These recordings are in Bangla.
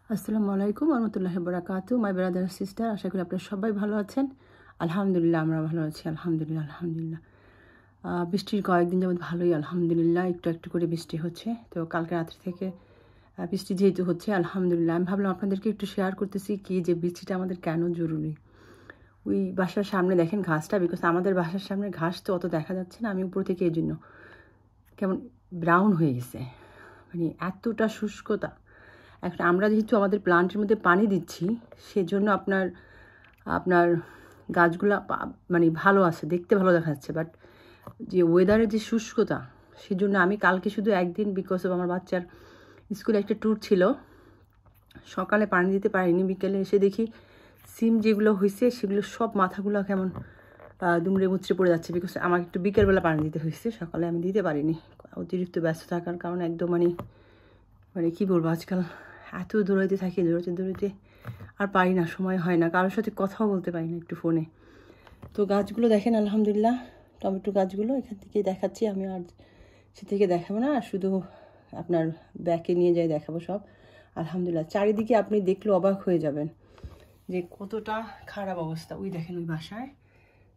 আসসালামু আলাইকুম ওয়া বারাকাতু মাই ব্রাদার সিস্টার, আশা করি আপনারা সবাই ভালো আছেন। আলহামদুলিল্লাহ আমরা ভালো আছি, আলহামদুলিল্লাহ। বৃষ্টির কয়েকদিন যাবত ভালোই আলহামদুলিল্লাহ, একটু একটু করে বৃষ্টি হচ্ছে। তো কালকে রাত্রি থেকে বৃষ্টি যেহেতু হচ্ছে আলহামদুলিল্লাহ, আমি ভাবলাম আপনাদেরকে একটু শেয়ার করতেছি কি যে বৃষ্টিটা আমাদের কেন জরুরি। ওই বাসার সামনে দেখেন ঘাসটা, বিকজ আমাদের বাসার সামনে ঘাস তো অত দেখা যাচ্ছে না, আমি উপর থেকে এই জন্য কেমন ব্রাউন হয়ে গেছে, মানে এতটা শুষ্কতা। এখন আমরা যেহেতু আমাদের প্লান্টের মধ্যে পানি দিচ্ছি, সেজন্য আপনার গাছগুলা মানে ভালো আছে, দেখতে ভালো দেখা যাচ্ছে। বাট যে ওয়েদারের যে শুষ্কতা, সেজন্য আমি কালকে শুধু একদিন, বিকজ অফ আমার বাচ্চার স্কুলে একটা ট্যুর ছিল, সকালে পানি দিতে পারিনি। বিকেলে এসে দেখি সিম যেগুলো হয়েছে সেগুলো সব মাথাগুলো কেমন দুমড়ে মুচড়ে পড়ে যাচ্ছে, বিকজ আমাকে একটু বিকেলবেলা পানি দিতে হয়েছে, সকালে আমি দিতে পারিনি অতিরিক্ত ব্যস্ত থাকার কারণে। একদম মানে কী বলবো, আজকাল এত দৌড়াইতে থাকি, দৌড়াইতে আর পারি না, সময় হয় না, কারোর সাথে কথাও বলতে পারি না একটু ফোনে। তো গাছগুলো দেখেন আলহামদুলিল্লাহ, টমেটো গাছগুলো এখান থেকে দেখাচ্ছি আমি, আর সে থেকে দেখাবো না, শুধু আপনার ব্যাকে নিয়ে যাই দেখাবো সব। আলহামদুলিল্লাহ চারিদিকে আপনি দেখলে অবাক হয়ে যাবেন যে কতটা খারাপ অবস্থা। ওই দেখেন ওই বাসায়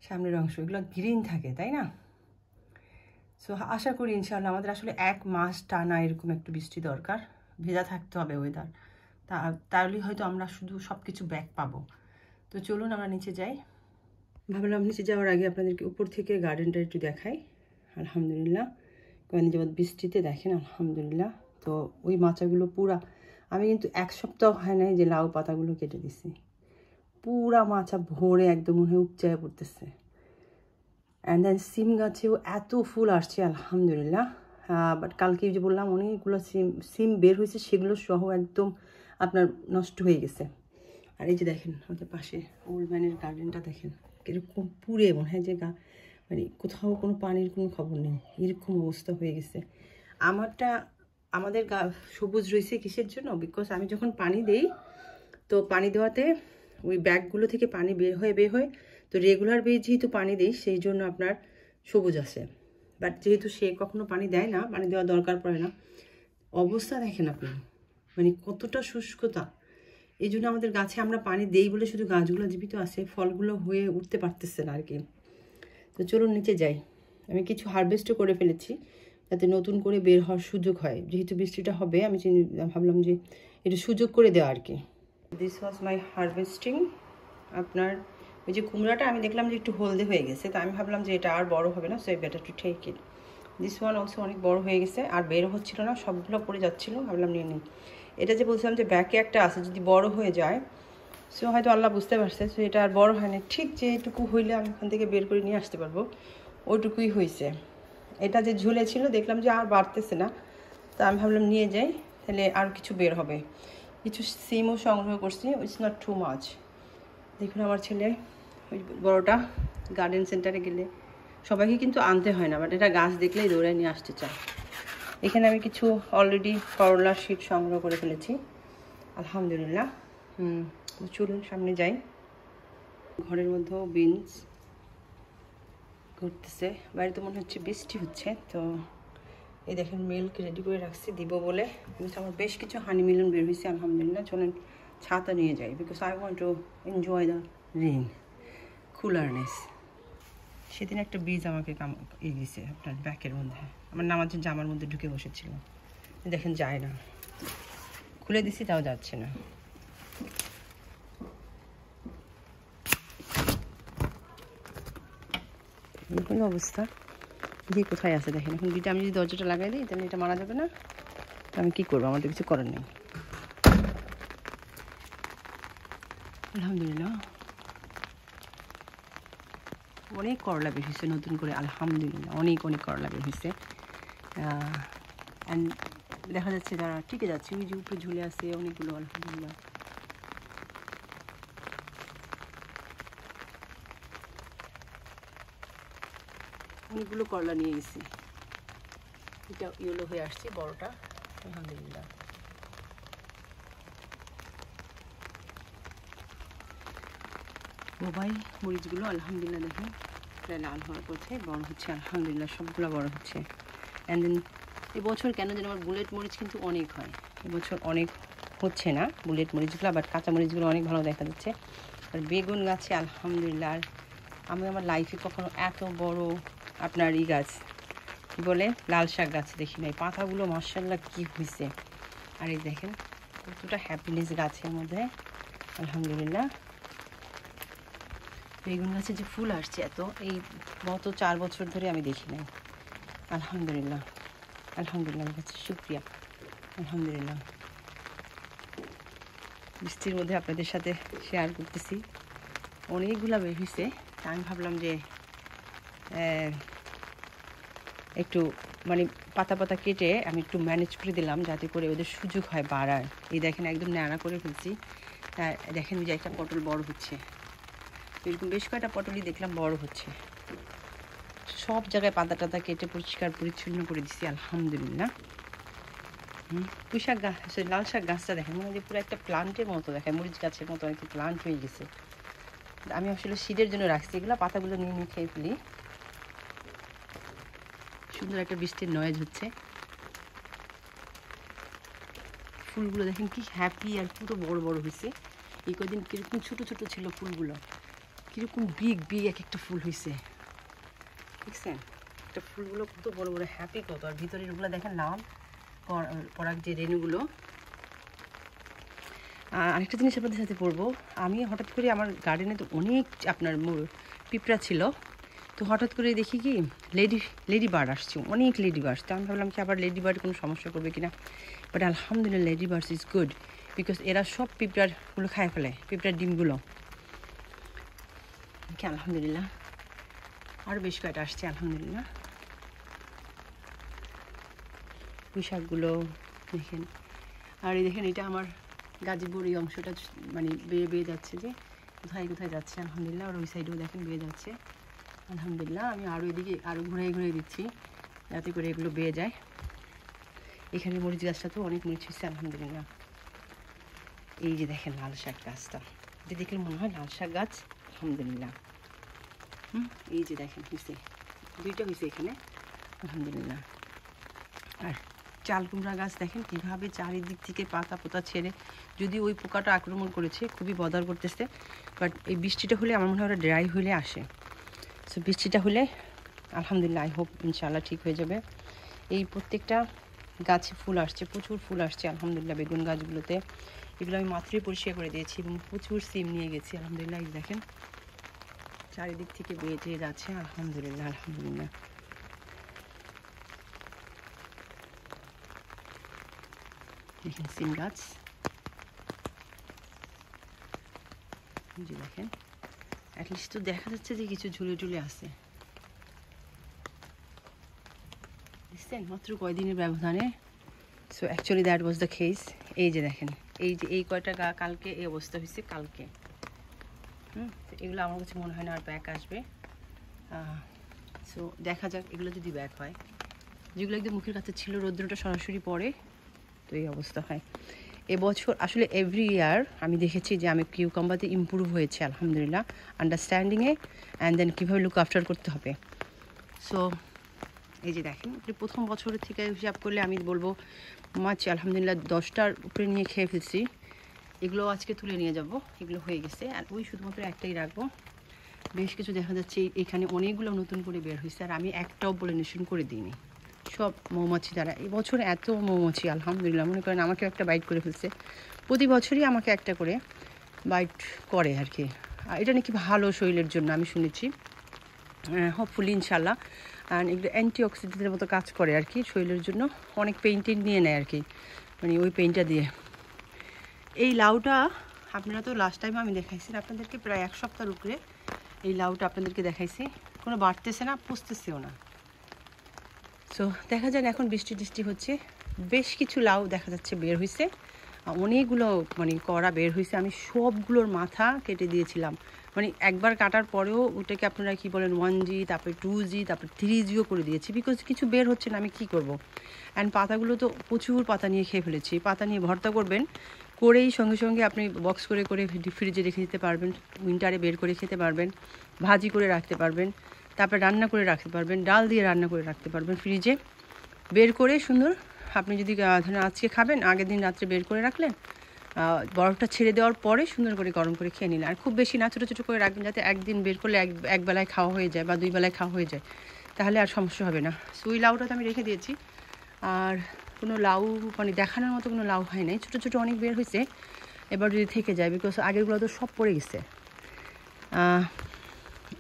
সামনের অংশ, এগুলো গ্রিন থাকে, তাই না? সো আশা করি ইনশাআল্লাহ আমাদের আসলে 1 মাস টানা এরকম একটু বৃষ্টি দরকার, ভেজা থাকতে হবে ওয়েদার, তাহলেই হয়তো আমরা শুধু সব কিছু ব্যাক পাবো। তো চলুন আমরা নিচে যাই। ভাবলাম নিচে যাওয়ার আগে আপনাদেরকে উপর থেকে গার্ডেনটা একটু দেখাই। আলহামদুলিল্লাহ কয়েকদিন যাবৎ বৃষ্টিতে দেখেন আলহামদুলিল্লাহ। তো ওই মাচাগুলো পুরা, আমি কিন্তু 1 সপ্তাহ হয় নাই যে লাউ পাতাগুলো কেটে দিছি, পুরা মাচা ভরে একদম মনে হয় উপচায় পড়তেছে। অ্যান্ড দেন সিম গাছেও এত ফুল আসছে আলহামদুলিল্লাহ। বাট কালকে যে বললাম অনেকগুলো সিম বের হয়েছে, সেগুলো সহ একদম আপনার নষ্ট হয়ে গেছে। আর এই যে দেখেন আমাদের পাশে ওল্ড ম্যানের গার্ডেনটা দেখেন কীরকম পুড়ে মনে হয় যে মানে কোথাও কোনো পানির কোনো খবর নেই, এরকম অবস্থা হয়ে গেছে। আমাদের সবুজ রয়েছে কিসের জন্য, বিকজ আমি যখন পানি দেই, তো পানি দেওয়াতে ওই ব্যাগগুলো থেকে পানি বের হয়, তো রেগুলার বেস যেহেতু পানি দিই সেই জন্য আপনার সবুজ আছে। বাট যেহেতু সে কখনো পানি দেয় না, পানি দেওয়ার দরকার পড়ে না, অবস্থা দেখেন আপনি, মানে কতটা শুষ্কতা। এই জন্য আমাদের গাছে আমরা পানি দেই বলে শুধু গাছগুলো জীবিত আছে, ফলগুলো হয়ে উঠতে পারতেছে না আর কি। তো চলুন নিচে যাই। আমি কিছু হারভেস্টও করে ফেলেছি যাতে নতুন করে বের হওয়ার সুযোগ হয়, যেহেতু বৃষ্টিটা হবে আমি ভাবলাম যে একটু সুযোগ করে দেওয়া আর কি। This was my harvesting. আপনার ওই যে কুমড়াটা আমি দেখলাম যে একটু হলদে হয়ে গেছে, তো আমি ভাবলাম যে এটা আর বড় হবে না, so I better to take it. This one also অনেক বড় হয়ে গেছে, আর বেরো হচ্ছিল না, সবগুলো পড়ে যাচ্ছিলো, ভাবলাম নিয়ে নিই। এটা যে বলছিলাম যে ব্যাকে একটা আছে, যদি বড় হয়ে যায়, সো হয়তো আল্লাহ বুঝতে পারছে, সো এটা আর বড় হয় না, ঠিক যেটুকু হইলে আমি ওখান থেকে বের করে নিয়ে আসতে পারবো ওইটুকুই হয়েছে। এটা যে ঝুলে ছিল দেখলাম যে আর বাড়তেছে না, তো আমি ভাবলাম নিয়ে যাই, তাহলে আর কিছু বের হবে। কিছু সিমও সংগ্রহ করছি, ইটস নট টু মাচ। দেখুন আমার ছেলে ওই বড়োটা গার্ডেন সেন্টারে গেলে সবাইকে কিন্তু আনতে হয় না, বাট এটা গাছ দেখলেই দৌড়ে নিয়ে আসতে চায়। এখানে আমি কিছু অলরেডি করলার শীট সংগ্রহ করে ফেলেছি আলহামদুলিল্লাহ। চলুন সামনে যাই। ঘরের মধ্যেও বিনস ঘুরতেছে, বাড়িতে মনে হচ্ছে বৃষ্টি হচ্ছে। তো এই দেখেন মিল্ক রেডি করে রাখছি দিব বলে, কিন্তু আমার বেশ কিছু হানি মিলন বের হয়েছে আলহামদুলিল্লাহ। চলেন ছাতা নিয়ে যাই, because I want to enjoy the rain coolness. সেদিন একটা বীজ আমাকে দিয়েছে আপনার ব্যাকের মধ্যে, আমার নামাজের জামার মধ্যে ঢুকে বসেছিল, দেখেন যায় না, খুলে দিছি তাও যাচ্ছে না। এরকম অবস্থা, দিয়ে কোথায় আছে দেখেন। এখন বিটা আমি যদি দরজাটা লাগাই দিই তাহলে এটা মারা যাবে না, তো আমি কী করবো, আমার তো কিছু করার নেই। আলহামদুলিল্লাহ অনেক করলা বের হয়েছে নতুন করে আলহামদুলিল্লাহ, অনেক করলা বের হয়েছে। অ্যান্ড দেখা যাচ্ছে তারা টিকে যাচ্ছে, ওই যে উপরে ঝুলে আছে অনেকগুলো আলহামদুলিল্লাহ। অনেকগুলো করলা নিয়ে গেছি, এটা ইয়েলো হয়ে আসছে বড়টা আলহামদুলিল্লাহ। মোবাইল মরিচগুলো আলহামদুলিল্লাহ দেখেন প্রায় লাল হওয়ার পথে বড় হচ্ছে আলহামদুলিল্লাহ, সবগুলো বড় হচ্ছে। অ্যান্ড দেন এবছর কেন যেন আমার বুলেট মরিচ কিন্তু অনেক হয়, এবছর অনেক হচ্ছে না বুলেট মরিচগুলো, বাট কাঁচা মরিচগুলো অনেক ভালো দেখা যাচ্ছে। আর বেগুন গাছে আলহামদুলিল্লাহ, আর আমি আমার লাইফে কখনো এত বড় আপনার গাছ কী বলে লাল শাক গাছ দেখি নাই। পাতাগুলো মাশাআল্লাহ কী হয়েছে, আর এই দেখেন কতটা হ্যাপিনেস গাছের মধ্যে আলহামদুলিল্লাহ। বেগুন গাছে যে ফুল আসছে এত, এই গত 4 বছর ধরে আমি দেখি নাই। আলহামদুলিল্লাহ আলহামদুলিল্লাহ, আমার কাছে শুকরিয়া আলহামদুলিল্লাহ। বৃষ্টির মধ্যে আপনাদের সাথে শেয়ার করতেছি, অনেকগুলো বের হয়েছে। আমি ভাবলাম যে একটু মানে পাতা পাতা কেটে আমি একটু ম্যানেজ করে দিলাম যাতে করে ওদের সুযোগ হয় বাড়ার। এই দেখেন একদম ন্যাড়া করে ফেলছি। দেখেন যে একটা পটল বড় হচ্ছে, এরকম বেশ কয়েকটা পটলই দেখলাম বড় হচ্ছে। সব জায়গায় পাতা টাতা কেটে পরিষ্কার পরিচ্ছন্ন করে দিচ্ছি আলহামদুলিল্লাহ। পুঁই শাক গাছ, লাল শাক গাছটা দেখেন মনে হয় পুরো একটা প্লান্টের মতো দেখায়, মরিচ গাছের মতো একটু প্লান্ট হয়ে গেছে। আমি আসলে শীতের জন্য রাখছি এগুলো, পাতাগুলো নিয়ে নিয়ে খেয়ে ফেলি। সুন্দর একটা বৃষ্টির নয়েজ হচ্ছে। ফুলগুলো দেখেন কি হ্যাপি, আর পুরো বড় বড় হয়েছে। এই কদিন কীরকম ছোটো ছোটো ছিল ফুলগুলো, কীরকম বিগ বিগ এক একটা ফুল হয়েছে দেখছেন। একটা ফুলগুলো কত বড় বড় হ্যাপি কত, আর ভিতরেরগুলো দেখেন লাল পরাগ যে রেণুগুলো। আরেকটা জিনিস আপনাদের সাথে পড়বো, আমি হঠাৎ করে আমার গার্ডেনে তো অনেক আপনার পিঁপড়া ছিল, তো হঠাৎ করে দেখি কি লেডি বার্ড আসছে, অনেক লেডি বার্ড। তো আমি ভাবলাম কি আবার লেডি বার্ড কোনো সমস্যা করবে কিনা, বাট আলহামদুলিল্লাহ lady birds is good, because এরা সব পিঁপড়াগুলো খায় ফেলে, পিঁপড়ার ডিমগুলো। আলহামদুলিল্লাহ আরও বেশ কয়েকটা আসছে আলহামদুলিল্লাহ। পুঁই শাকগুলো দেখেন, আর এই দেখেন এটা আমার গাজীপুর এই অংশটা মানে বেয়ে বেয়ে যাচ্ছে, যে কোথায় কোথায় যাচ্ছে আলহামদুলিল্লাহ। আর ওই সাইডেও দেখেন বেয়ে যাচ্ছে আলহামদুলিল্লাহ। আমি আরও এদিকে আরও ঘুরিয়ে দিচ্ছি যাতে করে এগুলো বেয়ে যায়। এখানে মরিচ গাছটা তো অনেক মরিচ হচ্ছে আলহামদুলিল্লাহ। এই যে দেখেন লাল শাক গাছটা, এটা দেখলে মনে হয় লাল শাক গাছ আলহামদুলিল্লাহ। এই যে দেখেন হয়েছে, দুইটা হয়েছে এখানে আলহামদুলিল্লাহ। আর চাল কুমড়া গাছ দেখেন কীভাবে চারিদিক থেকে পাতা পোতা ছেড়ে, যদি ওই পোকাটা আক্রমণ করেছে খুবই বদার করতেছে, বাট এই বৃষ্টিটা হলে আমার মনে হয় ওরা ড্রাই হলে আসে। সো বৃষ্টিটা হলে আলহামদুলিল্লাহ আই হোপ ইনশাআল্লাহ ঠিক হয়ে যাবে। এই প্রত্যেকটা গাছে ফুল আসছে, প্রচুর ফুল আসছে আলহামদুলিল্লাহ বেগুন গাছগুলোতে। এগুলো আমি মাত্রই পরিষ্কার করে দিয়েছি এবং প্রচুর সিম নিয়ে গেছি আলহামদুলিল্লাহ। এই দেখেন চারিদিক থেকে বেয়ে যাচ্ছে আলহামদুলিল্লাহ আলহামদুলিল্লাহ। দেখেন সিম গাছ, যে দেখেন অ্যাটলিস্ট তো দেখা যাচ্ছে যে কিছু ঝুলে ঝুলে আছে, দেখছেন মাত্র কয়দিনের ব্যবধানে। So actually that was the case. এই যে দেখেন এই যে এই কয়টা কালকে এই অবস্থা হয়েছে কালকে। তো এগুলো আমার কাছে মনে হয় না আর ব্যাক আসবে। সো দেখা যাক এগুলো যদি ব্যাক হয়। যেগুলো একদম মুখের কাছে ছিল রৌদ্রটা সরাসরি পড়ে, তো এই অবস্থা হয়। এবছর আসলে এভরি ইয়ার আমি দেখেছি যে আমি কিউকাম্বাতে ইমপ্রুভ হয়েছে আলহামদুলিল্লাহ, আন্ডারস্ট্যান্ডিংয়ে অ্যান্ড দেন কীভাবে লুক আফটার করতে হবে। সো এই যে দেখেন প্রথম বছরের থেকে হিসাব করলে আমি বলবো মাছ আলহামদুলিল্লাহ 10টার উপরে নিয়ে খেয়ে ফেলছি। এগুলো আজকে তুলে নিয়ে যাব, এগুলো হয়ে গেছে। আর ওই শুধুমাত্র একটাই রাখবো। বেশ কিছু দেখা যাচ্ছে এখানে অনেকগুলো নতুন করে বের হয়েছে, আর আমি একটাও পলিনেশন করে দিইনি, সব মৌমাছি দ্বারা। এই বছর এত মৌমাছি আলহামদুলিল্লাহ, মনে করেন আমাকে একটা বাইট করে ফেলছে। প্রতি বছরই আমাকে একটা করে বাইট করে আর কি। এটা নাকি ভালো শরীরের জন্য আমি শুনেছি, হোপফুলি ইনশাল্লাহ। অ্যান্ড এগুলো অ্যান্টিঅক্সিডেন্টের মতো কাজ করে আর কি শরীরের জন্য। অনেক পেইন্টিং নিয়ে নেয় আর কি, মানে ওই পেইন্টটা দিয়ে। এই লাউটা আপনারা তো লাস্ট টাইম আমি দেখাইছি আপনাদেরকে, প্রায় 1 সপ্তাহের উপরে এই লাউটা আপনাদেরকে দেখাইছি, কোনো বাড়তেছে না, পুষতেছেও না। সো দেখা যায় এখন বৃষ্টি টিষ্টি হচ্ছে, বেশ কিছু লাউ দেখা যাচ্ছে বের হয়েছে, অনেকগুলো মানে কড়া বের হয়েছে। আমি সবগুলোর মাথা কেটে দিয়েছিলাম, মানে একবার কাটার পরেও ওটাকে আপনারা কি বলেন 1G, তারপরে 2G, তারপরে 3Gও করে দিয়েছি, বিকজ কিছু বের হচ্ছে না, আমি কি করব। অ্যান্ড পাতাগুলো তো প্রচুর পাতা নিয়ে খেয়ে ফেলেছি। পাতা নিয়ে ভর্তা করবেন, করেই সঙ্গে সঙ্গে আপনি বক্স করে করে ফ্রিজে রেখে দিতে পারবেন, উইন্টারে বের করে খেতে পারবেন, ভাজি করে রাখতে পারবেন, তারপরে রান্না করে রাখতে পারবেন, ডাল দিয়ে রান্না করে রাখতে পারবেন ফ্রিজে বের করে সুন্দর। আপনি যদি ধরেন আজকে খাবেন, আগের দিন রাত্রে বের করে রাখলেন, বরফটা ছেড়ে দেওয়ার পরে সুন্দর করে গরম করে খেয়ে নিন। আর খুব বেশি না, ছোটো ছোটো করে রাখবেন, যাতে একদিন বের করলে এক বেলায় খাওয়া হয়ে যায় বা 2 বেলায় খাওয়া হয়ে যায়, তাহলে আর সমস্যা হবে না। সো ওই লাউটা তো আমি রেখে দিয়েছি। আর কোনো লাউ মানে দেখানোর মতো কোনো লাউ হয় নাই, ছোটো ছোটো অনেক বের হয়েছে। এবার যদি থেকে যায়, বিকজ আগেরগুলো তো সব পড়ে গেছে।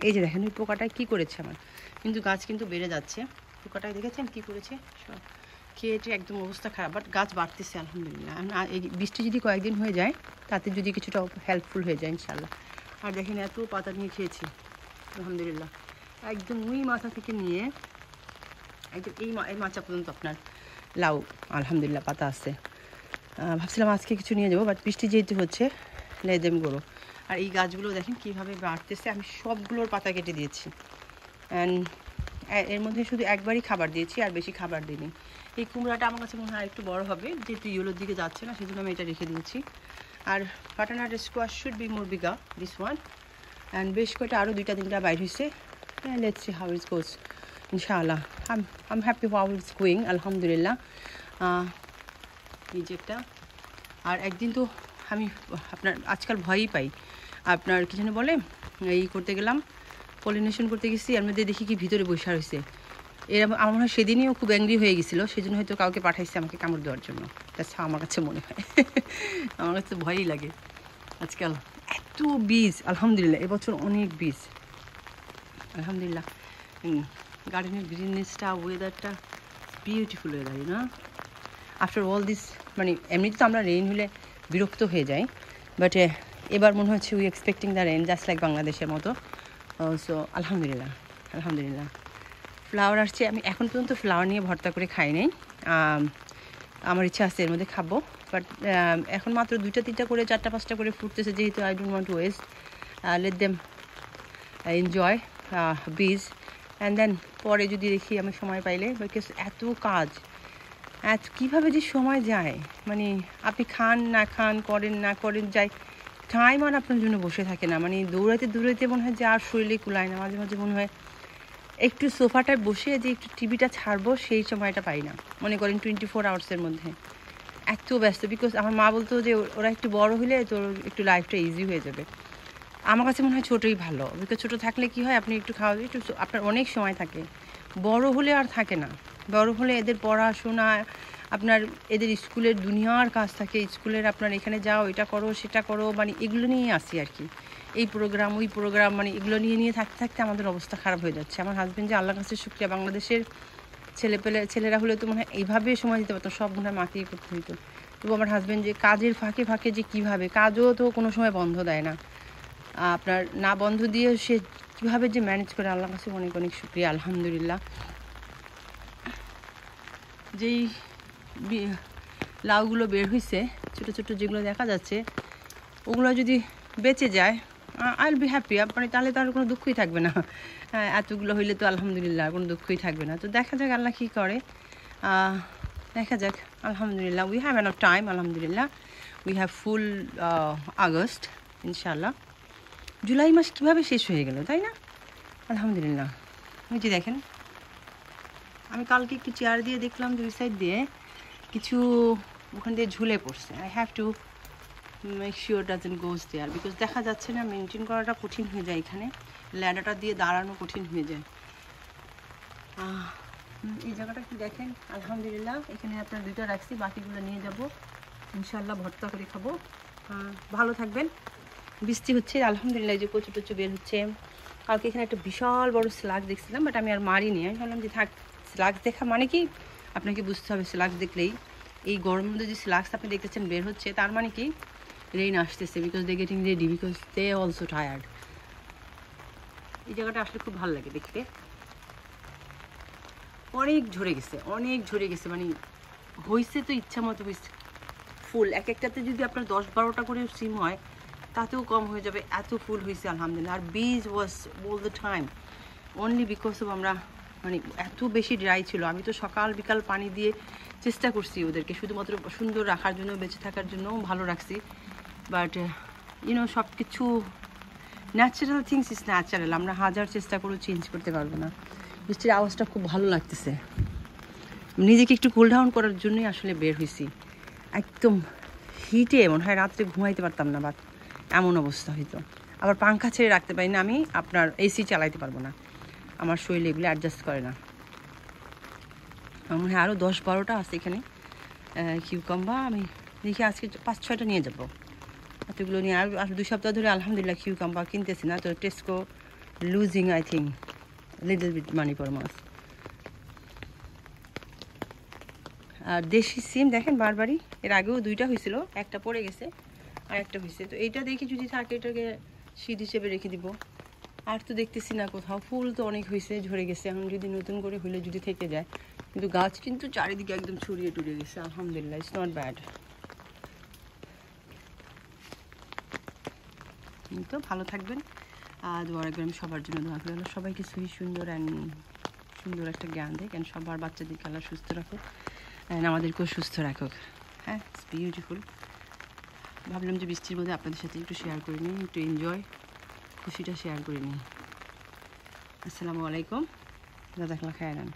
এই যে দেখেন ওই পোকাটায় কী করেছে আমার, কিন্তু গাছ কিন্তু বেড়ে যাচ্ছে। পোকাটায় দেখেছেন কী করেছে, সব খেয়েছে, একদম অবস্থা খারাপ, বাট গাছ বাড়তেছে আলহামদুলিল্লাহ। এই বৃষ্টি যদি কয়েকদিন হয়ে যায়, তাতে যদি কিছুটা হেল্পফুল হয়ে যায় ইনশাল্লাহ। আর দেখেন এত পাতা নিয়ে খেয়েছি আলহামদুলিল্লাহ, একদম ওই মাথা থেকে নিয়ে একদম এই মাচা পর্যন্ত আপনার লাউ আলহামদুলিল্লাহ পাতা আছে। ভাবছিলাম আজকে কিছু নিয়ে যাবো, বাট বৃষ্টি যেহেতু হচ্ছে লেদেম গরো। আর এই গাছগুলো দেখেন কীভাবে বাড়তেছে, আমি সবগুলোর পাতা কেটে দিয়েছি। অ্যান্ড এর মধ্যে শুধু একবারই খাবার দিয়েছি, আর বেশি খাবার দিইনি। এই কুমড়াটা আমার কাছে মনে হয় একটু বড় হবে, যেহেতু ইয়েলোর দিকে যাচ্ছে না, সেই জন্য আমি এটা রেখে দিয়েছি। আর butternut squash should be more bigger this one. And বেশ কয়টা আরও 2-3টা বাইর হয়েছে। Let's see how it's goes ইনশাআল্লাহ। I'm happy how it's going আলহামদুলিল্লাহ। এই যে একটা, আর একদিন তো আমি আপনার আজকাল ভয়ই পাই, আপনার কি যেন বলে, এই করতে গেলাম, পলিনেশন করতে গেছি, এর মধ্যে দেখি কি ভিতরে বসা হয়েছে। এরকম আমার মনে হয় সেদিনও খুব অ্যাংরি হয়ে গেছিলো, সেই জন্য হয়তো কাউকে পাঠাইছে আমাকে কামড় দেওয়ার জন্য। তাছাড়া আমার কাছে মনে হয় আমার কাছে ভয়ই লাগে আজকাল, এত বীজ আলহামদুলিল্লাহ, এবছর অনেক বীজ আলহামদুলিল্লাহ। গার্ডেনের গ্রিননেসটা, ওয়েদারটা বিউটিফুল ওয়েদার না আফটার অল দিস। মানে এমনিতে তো আমরা রেইন হলে বিরক্ত হয়ে যাই, বাট এবার মনে হচ্ছে we expecting the rain just like বাংলাদেশের মতো। সো আলহামদুলিল্লাহ আলহামদুলিল্লাহ। ফ্লাওয়ার আসছে, আমি এখন পর্যন্ত ফ্লাওয়ার নিয়ে ভর্তা করে খাই নাই, আমার ইচ্ছা আছে এর মধ্যে খাবো, বাট এখন মাত্র 2-3টা করে 4-5টা করে ফুটতেছে, যেহেতু I don't want to West, let them enjoy বিজ। অ্যান্ড দেন পরে যদি দেখি আমি সময় পাইলে, বিকজ এত কাজ, কীভাবে যে সময় যায়, মানে আপনি খান না খান, করেন না করেন, যাই টাইম আর আপনার জন্য বসে থাকে না। মানে দৌড়াইতে দৌড়াইতে মনে হয় যে আর শরীরে কুলায় না, মাঝে মাঝে মনে হয় একটু সোফাটায় বসে যে একটু টিভিটা ছাড়বো, সেই সময়টা পাই না। মনে করেন 24 আওয়ার্সের মধ্যে এত ব্যস্ত। বিকজ আমার মা বলতো যে ওরা একটু বড় হলে তোর একটু লাইফটা ইজি হয়ে যাবে। আমার কাছে মনে হয় ছোটোই ভালো, বিকজ ছোটো থাকলে কি হয়, আপনি একটু খাওয়া একটু আপনার অনেক সময় থাকে, বড় হলে আর থাকে না। বড় হলে এদের পড়াশোনা, আপনার এদের স্কুলের দুনিয়ার কাজ থাকে, স্কুলের আপনার এখানে যাও, এটা করো সেটা করো, মানে এগুলো নিয়েই আসি আর কি, এই প্রোগ্রাম ওই প্রোগ্রাম, মানে এগুলো নিয়ে থাকতে থাকতে আমাদের অবস্থা খারাপ হয়ে যাচ্ছে। আমার হাজব্যান্ড যে আল্লাহর কাছে শুকরিয়া, বাংলাদেশের ছেলেরা হলে তো মনে হয় এইভাবে সময় দিতে পারতো, সব মনে হয় মাকেই করতে হইতো। তবু আমার হাজব্যান্ড যে কাজের ফাঁকে ফাঁকে যে কীভাবে, কাজও তো কোনো সময় বন্ধ দেয় না, আপনার না বন্ধ দিয়ে সে কীভাবে যে ম্যানেজ করে, আল্লাহর কাছে অনেক অনেক শুকরিয়া আলহামদুলিল্লাহ। যেই লাউগুলো বের হয়েছে ছোটো ছোটো যেগুলো দেখা যাচ্ছে, ওগুলো যদি বেঁচে যায় আই উইল বি হ্যাপি, মানে তাহলে তো আর কোনো দুঃখই থাকবে না। এতগুলো হইলে তো আলহামদুলিল্লাহ কোনো দুঃখই থাকবে না। তো দেখা যাক আল্লাহ কী করে, দেখা যাক আলহামদুলিল্লাহ। উই হ্যাভ এনাফ টাইম আলহামদুলিল্লাহ, উই হ্যাভ ফুল আগস্ট ইনশাআল্লাহ। জুলাই মাস কীভাবে শেষ হয়ে গেল তাই না, আলহামদুলিল্লাহ। ওই যে দেখেন, আমি কালকে একটু চেয়ার দিয়ে দেখলাম 2 সাইড দিয়ে কিছু ওখান দিয়ে ঝুলে পড়ছে। I have to make sure doesn't goes there, because দেখা যাচ্ছে না, মেনটেন করাটা কঠিন হয়ে যায়, এখানে ল্যাডারটা দিয়ে দাঁড়ানো কঠিন হয়ে যায়। এই জায়গাটা একটু দেখেন আলহামদুলিল্লাহ, এখানে আপনার 2টা রাখছি, বাকিগুলো নিয়ে যাব ইনশাআল্লাহ, ভর্তা করে খাবো। ভালো থাকবেন। বৃষ্টি হচ্ছে আলহামদুলিল্লাহ, যে কচু টচু বের হচ্ছে। কালকে এখানে একটা বিশাল বড় স্লাগ দেখছিলাম, বাট আমি আর মারিনি। আমি ভাবলাম যে থাক, স্লাগ দেখা মানে কি আপনাকে বুঝতে হবে, স্লাগ দেখলেই এই গরমের মধ্যে যে স্লাগস আপনি দেখতেছেন বের হচ্ছে, তার মানে কি রেইন আসতেছে, because they getting ready, because they also tired. এই জায়গাটা আসলে খুব ভালো লাগে দেখতে। অনেক ঝরে গেছে, মানে হয়েছে তো ইচ্ছা মতো হয়েছে ফুল। এক একটাতে যদি আপনার 10-12টা করে সিম হয়, তাতেও কম হয়ে যাবে, এত ফুল হয়েছে আলহামদুলিল্লাহ। আর বীজ was all the time, only because of আমরা মানে এত বেশি ড্রাই ছিল। আমি তো সকাল বিকাল পানি দিয়ে চেষ্টা করছি ওদেরকে শুধুমাত্র সুন্দর রাখার জন্য, বেঁচে থাকার জন্য ভালো রাখছি, বাট ইউনো সব কিছু ন্যাচারাল থিংস ইজ ন্যাচারাল, আমরা হাজার চেষ্টা করেও চেঞ্জ করতে পারবো না। বৃষ্টির আওয়াজটা খুব ভালো লাগতেছে, নিজেকে একটু কুল ডাউন করার জন্যই আসলে বের হয়েছি। একদম হিটে মনে হয় রাত্রে ঘুমাইতে পারতাম না, বাট এমন অবস্থা হইতো। আবার পাংখা ছেড়ে রাখতে পারি না আমি, আপনার এসি চালাইতে পারবো না, আমার শরীর এগুলো অ্যাডজাস্ট করে না। আমার মনে হয় আরও 10-12টা আছে এখানে কিউকাম্বা। আমি দেখি আজকে 5-6টা নিয়ে যাবো, এতগুলো নিয়ে। আর 2 সপ্তাহ ধরে আলহামদুলিল্লাহ কিউকাম্বা কিনতেছি না, তো Tesco losing I think little bit money per মাস। আর দেশি সিম দেখেন বারবারই, এর আগেও 2টা হয়েছিল, একটা পড়ে গেছে আর একটা হয়েছে। তো এইটা দেখি যদি থাকে এটাকে শীত হিসেবে রেখে দিব। আর তো দেখতেছি না কোথাও, ফুল তো অনেক হয়েছে, ঝরে গেছে। এখন যদি নতুন করে হইলে যদি থেকে যায়, কিন্তু গাছ কিন্তু চারিদিকে একদম ছড়িয়ে টুড়িয়ে গেছে আলহামদুলিল্লাহ, ইটস নট ব্যাড। তো ভালো থাকবেন, আর দোয়া রাখবেন। আমি সবার জন্য দোয়া করি, সবাইকে সুন্দর সুন্দর একটা জ্ঞান দেয়, কেন সবার বাচ্চাদেরকে আল্লাহ সুস্থ রাখুক, অ্যান্ড আমাদেরকেও সুস্থ রাখুক। হ্যাঁ, ইটস বিউটিফুল। ভাবলাম যে বৃষ্টির মধ্যে আপনাদের সাথে একটু শেয়ার করে নিই, একটু এনজয়, খুশিটা শেয়ার করে নিই। আসসালামু আলাইকুম, জাযাকাল্লাহ খায়রান।